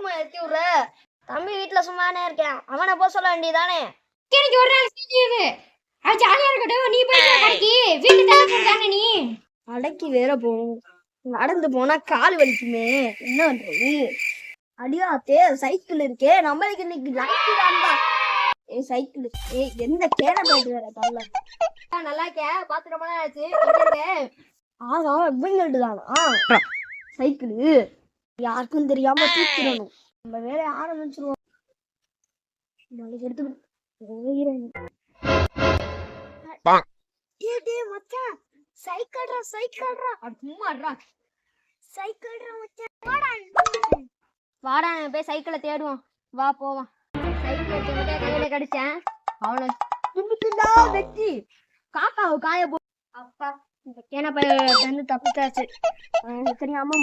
எதுக்குமா ஏத்தி விடுற? தம்பி வீட்டுல சும்மானே இருக்கேன், அவனை போக சொல்ல வேண்டியதானே? எனக்கு ஒரு நாள் லீவு, அது ஜாலியா இருக்கட்டும். நீ போய் கடைக்கு வீட்டு தேவை தானே நீ. கடைக்கு வேற போகணும், நடந்து போனா கால் வலிக்குமே, என்ன பண்றது? அடியாத்தே சைக்கிள் இருக்கே, நம்மளுக்கு இன்னைக்கு லக்கு தான்டா. சைக்கிள் எந்த கேன போயிட்டு வேற தரல. நல்லா இருக்கே, பாத்து ரொம்ப நாள் ஆச்சு. ஆகா இவங்கள்ட்டு தானா சைக்கிள்? யாருக்கும் தெரியாம தூக்கிடணும். நம்ம வேலையை ஆரம்பிச்சிருவோம். நாளைக்கு எடுத்து மச்சான், சைக்கிள்ரா சைக்கிள்ரா. சும்மாடா சைக்கிள்ரா மச்சான். வாடா போய் சைக்கிளை தேடுவோம், வா போவோம். சைக்கிள் கையில கடிச்சேன், அவனை வெட்டி காக்காவு காய போ. அப்பா இந்த கேன பையன் தப்பிச்சாச்சு. தெரியாம